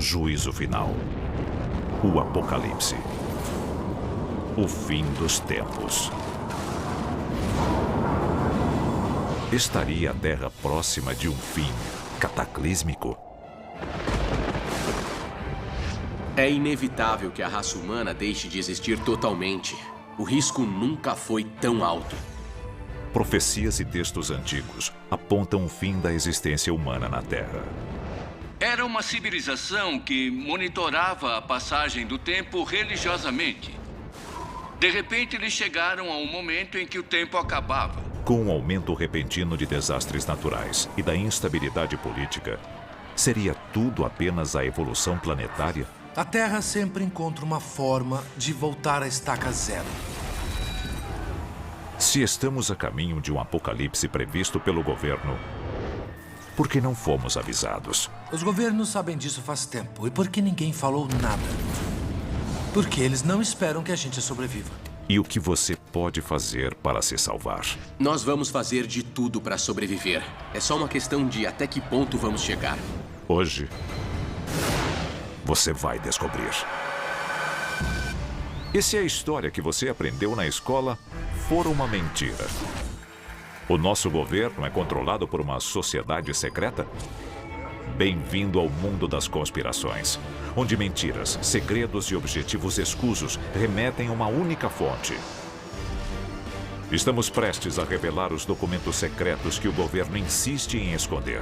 juízo final. O Apocalipse. O fim dos tempos. Estaria a Terra próxima de um fim cataclísmico? É inevitável que a raça humana deixe de existir totalmente. O risco nunca foi tão alto. Profecias e textos antigos apontam o fim da existência humana na Terra. Era uma civilização que monitorava a passagem do tempo religiosamente. De repente, eles chegaram a um momento em que o tempo acabava. Com o aumento repentino de desastres naturais e da instabilidade política, seria tudo apenas a evolução planetária? A Terra sempre encontra uma forma de voltar à estaca zero. Se estamos a caminho de um apocalipse previsto pelo governo, por que não fomos avisados? Os governos sabem disso faz tempo. E por que ninguém falou nada? Porque eles não esperam que a gente sobreviva. E o que você pode fazer para se salvar? Nós vamos fazer de tudo para sobreviver. É só uma questão de até que ponto vamos chegar. Hoje, você vai descobrir. E se a história que você aprendeu na escola for uma mentira? O nosso governo é controlado por uma sociedade secreta? Bem-vindo ao mundo das conspirações, onde mentiras, segredos e objetivos escusos remetem a uma única fonte. Estamos prestes a revelar os documentos secretos que o governo insiste em esconder.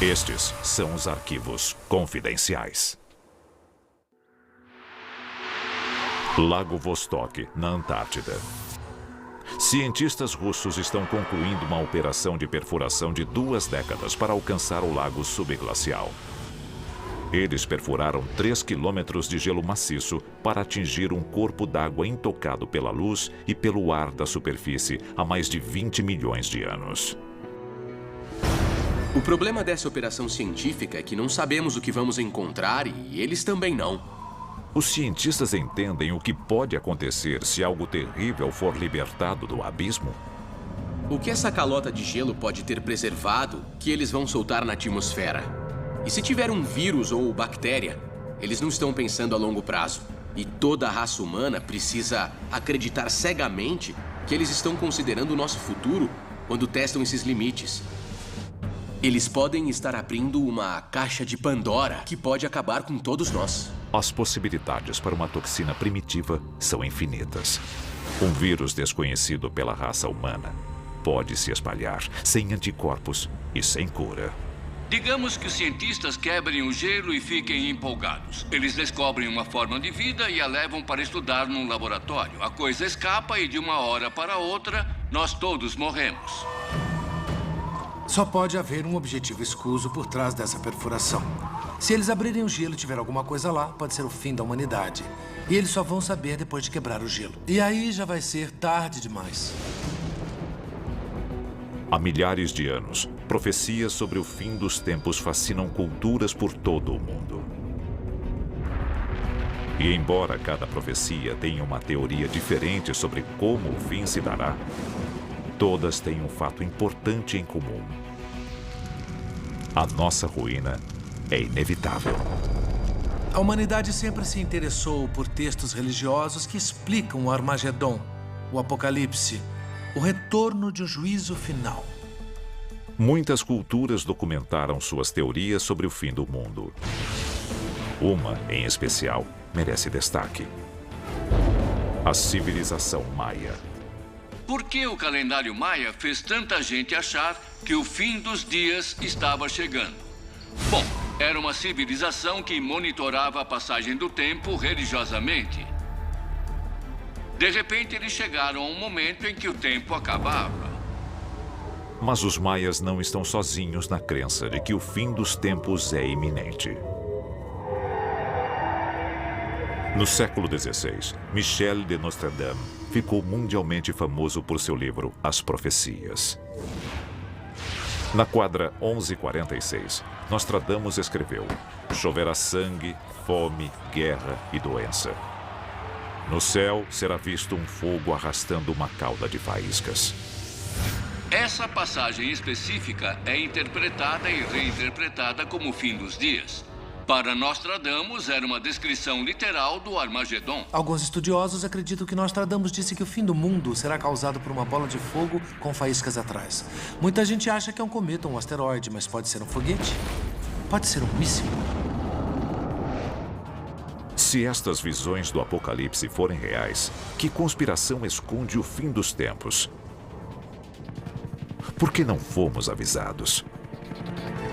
Estes são os arquivos confidenciais. Lago Vostok, na Antártida. Cientistas russos estão concluindo uma operação de perfuração de 2 décadas para alcançar o lago subglacial. Eles perfuraram 3 quilômetros de gelo maciço para atingir um corpo d'água intocado pela luz e pelo ar da superfície há mais de 20 milhões de anos. O problema dessa operação científica é que não sabemos o que vamos encontrar e eles também não. Os cientistas entendem o que pode acontecer se algo terrível for libertado do abismo? O que essa calota de gelo pode ter preservado que eles vão soltar na atmosfera? E se tiver um vírus ou bactéria, eles não estão pensando a longo prazo. E toda a raça humana precisa acreditar cegamente que eles estão considerando o nosso futuro quando testam esses limites. Eles podem estar abrindo uma caixa de Pandora que pode acabar com todos nós. As possibilidades para uma toxina primitiva são infinitas. Um vírus desconhecido pela raça humana pode se espalhar sem anticorpos e sem cura. Digamos que os cientistas quebrem o gelo e fiquem empolgados. Eles descobrem uma forma de vida e a levam para estudar num laboratório. A coisa escapa e de uma hora para outra, nós todos morremos. Só pode haver um objetivo escuso por trás dessa perfuração. Se eles abrirem o gelo e tiver alguma coisa lá, pode ser o fim da humanidade. E eles só vão saber depois de quebrar o gelo. E aí já vai ser tarde demais. Há milhares de anos, profecias sobre o fim dos tempos fascinam culturas por todo o mundo. E embora cada profecia tenha uma teoria diferente sobre como o fim se dará, todas têm um fato importante em comum. A nossa ruína é inevitável. A humanidade sempre se interessou por textos religiosos que explicam o Armagedon, o Apocalipse, o retorno de um juízo final. Muitas culturas documentaram suas teorias sobre o fim do mundo. Uma, em especial, merece destaque: a civilização maia. Por que o calendário maia fez tanta gente achar que o fim dos dias estava chegando? Bom, era uma civilização que monitorava a passagem do tempo religiosamente. De repente, eles chegaram a um momento em que o tempo acabava. Mas os maias não estão sozinhos na crença de que o fim dos tempos é iminente. No século XVI, Michel de Nostradame ficou mundialmente famoso por seu livro As Profecias. Na quadra 1146, Nostradamus escreveu: choverá sangue, fome, guerra e doença. No céu será visto um fogo arrastando uma cauda de faíscas. Essa passagem específica é interpretada e reinterpretada como o fim dos dias. Para Nostradamus, era uma descrição literal do Armagedon. Alguns estudiosos acreditam que Nostradamus disse que o fim do mundo será causado por uma bola de fogo com faíscas atrás. Muita gente acha que é um cometa ou um asteroide, mas pode ser um foguete, pode ser um míssil. Se estas visões do Apocalipse forem reais, que conspiração esconde o fim dos tempos? Por que não fomos avisados?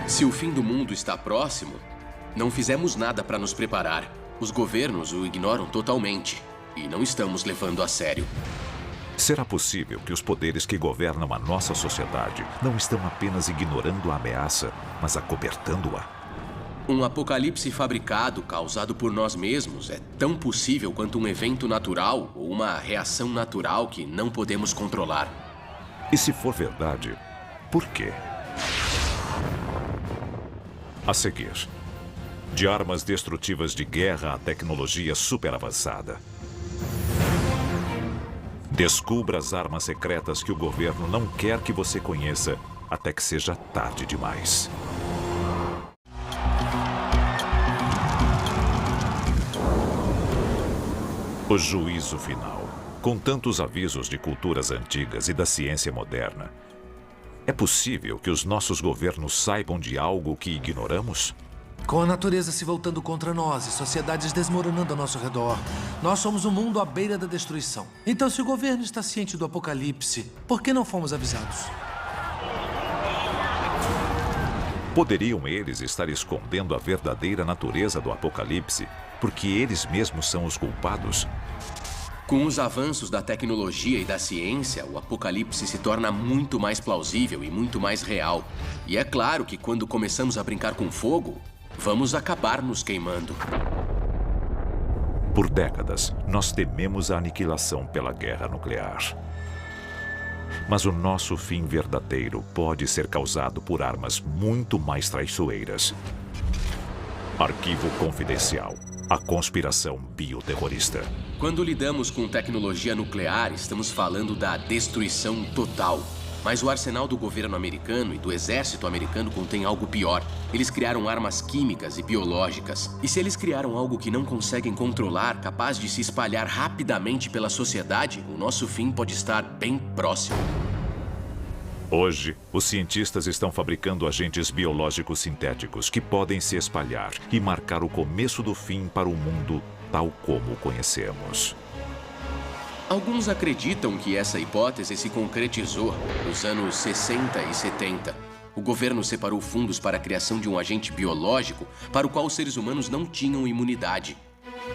Se o fim do mundo está próximo, não fizemos nada para nos preparar. Os governos o ignoram totalmente e não estamos levando a sério. Será possível que os poderes que governam a nossa sociedade não estão apenas ignorando a ameaça, mas acobertando-a? Um apocalipse fabricado, causado por nós mesmos, é tão possível quanto um evento natural ou uma reação natural que não podemos controlar. E se for verdade, por quê? A seguir, de armas destrutivas de guerra à tecnologia superavançada. Descubra as armas secretas que o governo não quer que você conheça até que seja tarde demais. O juízo final. Com tantos avisos de culturas antigas e da ciência moderna, é possível que os nossos governos saibam de algo que ignoramos? Com a natureza se voltando contra nós e sociedades desmoronando ao nosso redor, nós somos um mundo à beira da destruição. Então, se o governo está ciente do apocalipse, por que não fomos avisados? Poderiam eles estar escondendo a verdadeira natureza do apocalipse, porque eles mesmos são os culpados? Com os avanços da tecnologia e da ciência, o apocalipse se torna muito mais plausível e muito mais real. E é claro que quando começamos a brincar com fogo, vamos acabar nos queimando. Por décadas, nós tememos a aniquilação pela guerra nuclear. Mas o nosso fim verdadeiro pode ser causado por armas muito mais traiçoeiras. Arquivo confidencial. A conspiração bioterrorista. Quando lidamos com tecnologia nuclear, estamos falando da destruição total. Mas o arsenal do governo americano e do exército americano contém algo pior. Eles criaram armas químicas e biológicas. E se eles criaram algo que não conseguem controlar, capaz de se espalhar rapidamente pela sociedade, o nosso fim pode estar bem próximo. Hoje, os cientistas estão fabricando agentes biológicos sintéticos que podem se espalhar e marcar o começo do fim para o mundo tal como o conhecemos. Alguns acreditam que essa hipótese se concretizou nos anos 60 e 70. O governo separou fundos para a criação de um agente biológico para o qual os seres humanos não tinham imunidade.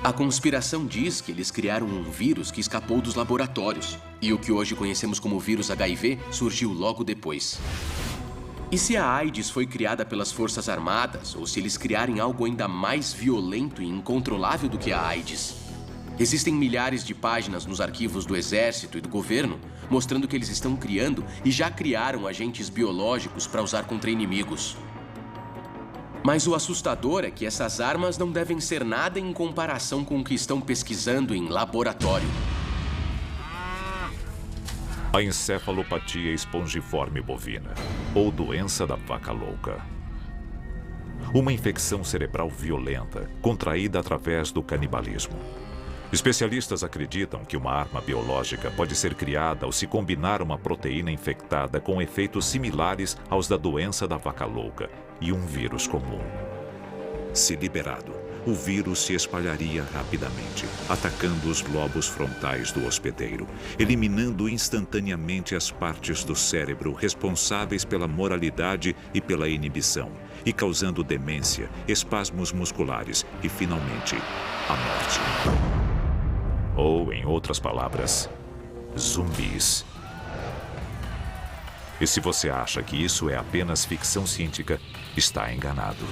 A conspiração diz que eles criaram um vírus que escapou dos laboratórios. E o que hoje conhecemos como vírus HIV surgiu logo depois. E se a AIDS foi criada pelas Forças Armadas, ou se eles criarem algo ainda mais violento e incontrolável do que a AIDS? Existem milhares de páginas nos arquivos do Exército e do governo mostrando que eles estão criando e já criaram agentes biológicos para usar contra inimigos. Mas o assustador é que essas armas não devem ser nada em comparação com o que estão pesquisando em laboratório. A encefalopatia espongiforme bovina, ou doença da vaca louca. Uma infecção cerebral violenta, contraída através do canibalismo. Especialistas acreditam que uma arma biológica pode ser criada ao se combinar uma proteína infectada com efeitos similares aos da doença da vaca louca e um vírus comum. Se liberado, o vírus se espalharia rapidamente, atacando os lobos frontais do hospedeiro, eliminando instantaneamente as partes do cérebro responsáveis pela moralidade e pela inibição, e causando demência, espasmos musculares e, finalmente, a morte. Ou, em outras palavras, zumbis. E se você acha que isso é apenas ficção científica, está enganado.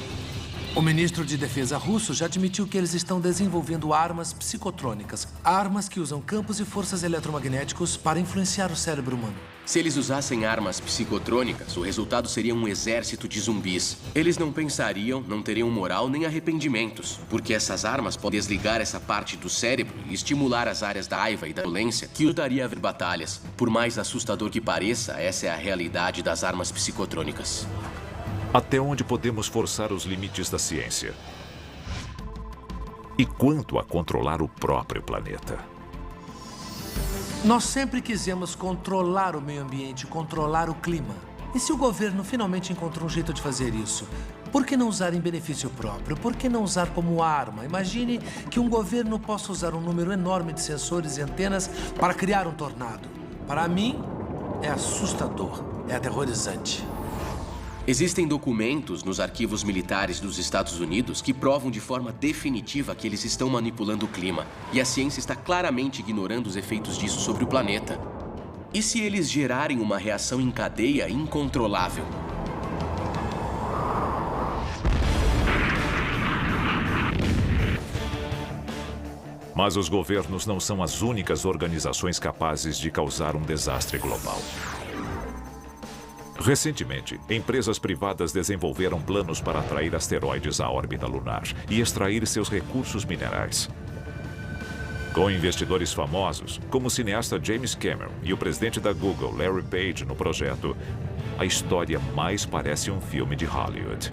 O ministro de Defesa russo já admitiu que eles estão desenvolvendo armas psicotrônicas, armas que usam campos e forças eletromagnéticos para influenciar o cérebro humano. Se eles usassem armas psicotrônicas, o resultado seria um exército de zumbis. Eles não pensariam, não teriam moral nem arrependimentos, porque essas armas podem desligar essa parte do cérebro e estimular as áreas da raiva e da violência que ajudaria a ver batalhas. Por mais assustador que pareça, essa é a realidade das armas psicotrônicas. Até onde podemos forçar os limites da ciência? E quanto a controlar o próprio planeta? Nós sempre quisemos controlar o meio ambiente, controlar o clima. E se o governo finalmente encontrou um jeito de fazer isso? Por que não usar em benefício próprio? Por que não usar como arma? Imagine que um governo possa usar um número enorme de sensores e antenas para criar um tornado. Para mim, é assustador, é aterrorizante. Existem documentos nos arquivos militares dos Estados Unidos que provam de forma definitiva que eles estão manipulando o clima. E a ciência está claramente ignorando os efeitos disso sobre o planeta. E se eles gerarem uma reação em cadeia incontrolável? Mas os governos não são as únicas organizações capazes de causar um desastre global. Recentemente, empresas privadas desenvolveram planos para atrair asteroides à órbita lunar e extrair seus recursos minerais. Com investidores famosos, como o cineasta James Cameron e o presidente da Google, Larry Page, no projeto, a história mais parece um filme de Hollywood.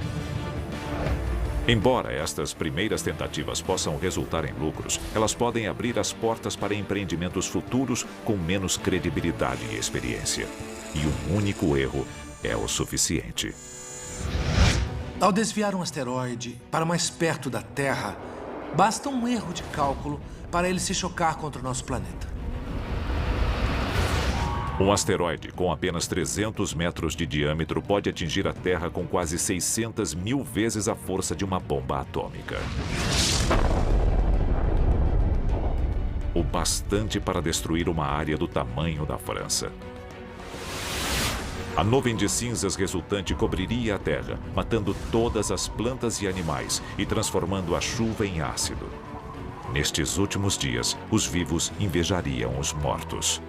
Embora estas primeiras tentativas possam resultar em lucros, elas podem abrir as portas para empreendimentos futuros com menos credibilidade e experiência. E um único erro é o suficiente. Ao desviar um asteroide para mais perto da Terra, basta um erro de cálculo para ele se chocar contra o nosso planeta. Um asteroide com apenas 300 metros de diâmetro pode atingir a Terra com quase 600 mil vezes a força de uma bomba atômica. O bastante para destruir uma área do tamanho da França. A nuvem de cinzas resultante cobriria a Terra, matando todas as plantas e animais e transformando a chuva em ácido. Nestes últimos dias, os vivos invejariam os mortos.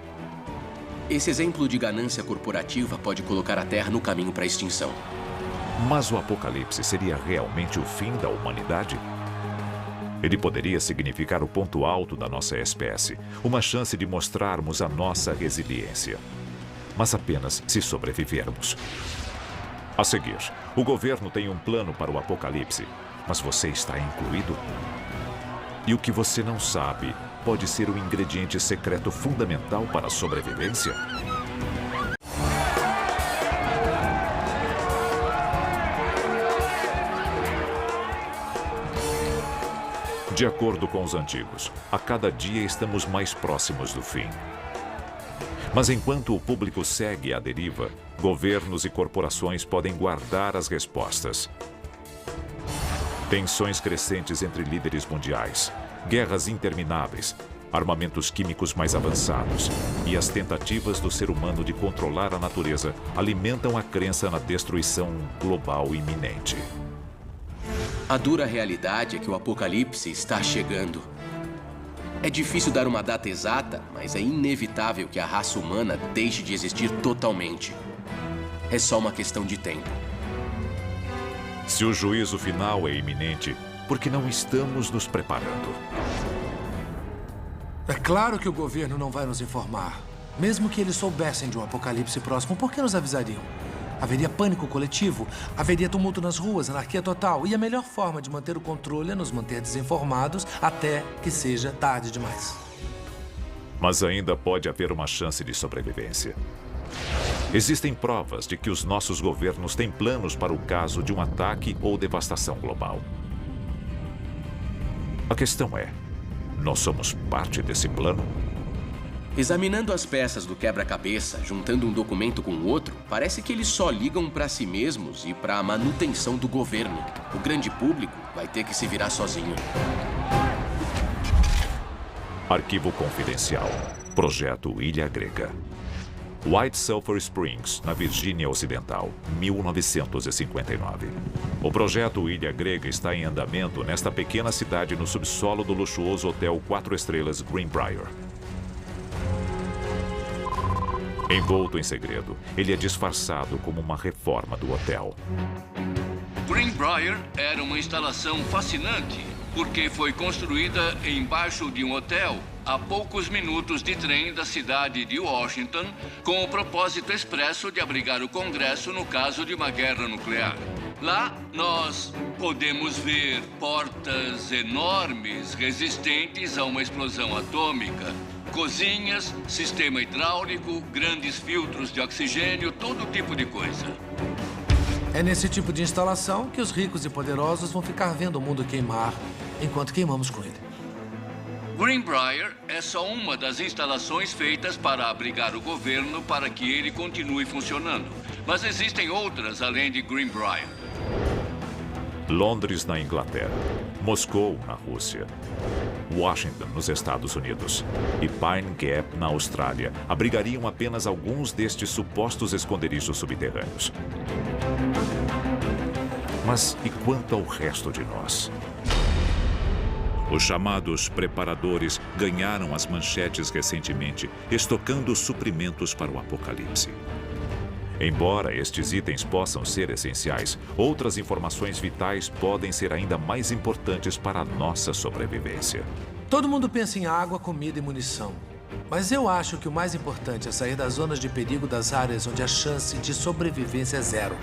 Esse exemplo de ganância corporativa pode colocar a Terra no caminho para a extinção. Mas o apocalipse seria realmente o fim da humanidade? Ele poderia significar o ponto alto da nossa espécie, uma chance de mostrarmos a nossa resiliência. Mas apenas se sobrevivermos. A seguir, o governo tem um plano para o apocalipse, mas você está incluído? E o que você não sabe pode ser o ingrediente secreto fundamental para a sobrevivência? De acordo com os antigos, a cada dia estamos mais próximos do fim. Mas enquanto o público segue à deriva, governos e corporações podem guardar as respostas. Tensões crescentes entre líderes mundiais, guerras intermináveis, armamentos químicos mais avançados e as tentativas do ser humano de controlar a natureza alimentam a crença na destruição global iminente. A dura realidade é que o apocalipse está chegando. É difícil dar uma data exata, mas é inevitável que a raça humana deixe de existir totalmente. É só uma questão de tempo. Se o juízo final é iminente, por que não estamos nos preparando? É claro que o governo não vai nos informar. Mesmo que eles soubessem de um apocalipse próximo, por que nos avisariam? Haveria pânico coletivo, haveria tumulto nas ruas, anarquia total. E a melhor forma de manter o controle é nos manter desinformados até que seja tarde demais. Mas ainda pode haver uma chance de sobrevivência. Existem provas de que os nossos governos têm planos para o caso de um ataque ou devastação global. A questão é, nós somos parte desse plano? Examinando as peças do quebra-cabeça, juntando um documento com o outro, parece que eles só ligam para si mesmos e para a manutenção do governo. O grande público vai ter que se virar sozinho. Arquivo confidencial. Projeto Ilha Grega. White Sulphur Springs, na Virgínia Ocidental, 1959. O projeto Ilha Grega está em andamento nesta pequena cidade no subsolo do luxuoso hotel 4 estrelas Greenbrier. Envolto em segredo, ele é disfarçado como uma reforma do hotel. Greenbrier era uma instalação fascinante, porque foi construída embaixo de um hotel a poucos minutos de trem da cidade de Washington, com o propósito expresso de abrigar o Congresso no caso de uma guerra nuclear. Lá, nós podemos ver portas enormes resistentes a uma explosão atômica, cozinhas, sistema hidráulico, grandes filtros de oxigênio, todo tipo de coisa. É nesse tipo de instalação que os ricos e poderosos vão ficar vendo o mundo queimar enquanto queimamos com ele. Greenbrier é só uma das instalações feitas para abrigar o governo para que ele continue funcionando. Mas existem outras além de Greenbrier. Londres, na Inglaterra. Moscou, na Rússia. Washington, nos Estados Unidos. E Pine Gap, na Austrália, abrigariam apenas alguns destes supostos esconderijos subterrâneos. Mas e quanto ao resto de nós? Os chamados preparadores ganharam as manchetes recentemente, estocando suprimentos para o apocalipse. Embora estes itens possam ser essenciais, outras informações vitais podem ser ainda mais importantes para a nossa sobrevivência. Todo mundo pensa em água, comida e munição. Mas eu acho que o mais importante é sair das zonas de perigo das áreas onde a chance de sobrevivência é zero.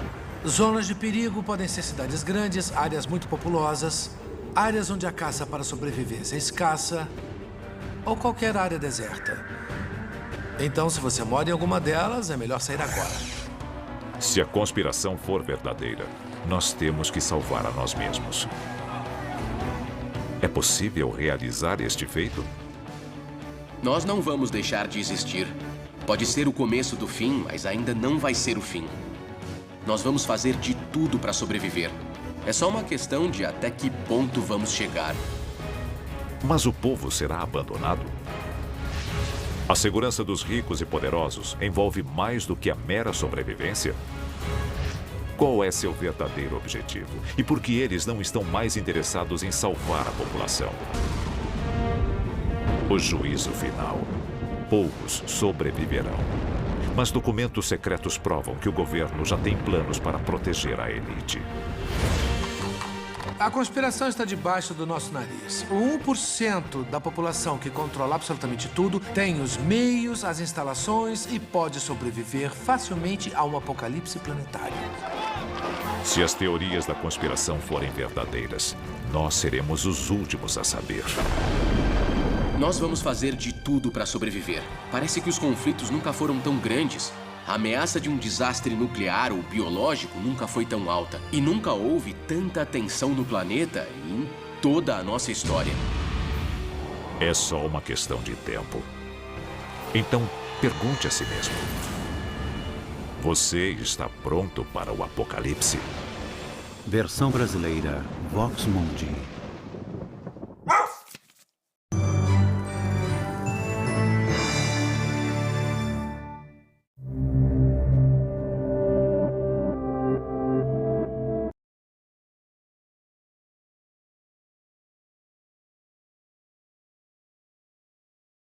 Zonas de perigo podem ser cidades grandes, áreas muito populosas, áreas onde a caça para sobrevivência é escassa ou qualquer área deserta. Então, se você mora em alguma delas, é melhor sair agora. Se a conspiração for verdadeira, nós temos que salvar a nós mesmos. É possível realizar este feito? Nós não vamos deixar de existir. Pode ser o começo do fim, mas ainda não vai ser o fim. Nós vamos fazer de tudo para sobreviver. É só uma questão de até que ponto vamos chegar. Mas o povo será abandonado? A segurança dos ricos e poderosos envolve mais do que a mera sobrevivência? Qual é seu verdadeiro objetivo? E por que eles não estão mais interessados em salvar a população? O juízo final. Poucos sobreviverão. Mas documentos secretos provam que o governo já tem planos para proteger a elite. A conspiração está debaixo do nosso nariz. O 1% da população que controla absolutamente tudo tem os meios, as instalações e pode sobreviver facilmente a um apocalipse planetário. Se as teorias da conspiração forem verdadeiras, nós seremos os últimos a saber. Nós vamos fazer de tudo para sobreviver. Parece que os conflitos nunca foram tão grandes. A ameaça de um desastre nuclear ou biológico nunca foi tão alta. E nunca houve tanta tensão no planeta em toda a nossa história. É só uma questão de tempo. Então, pergunte a si mesmo. Você está pronto para o apocalipse? Versão brasileira, Vox Mundi.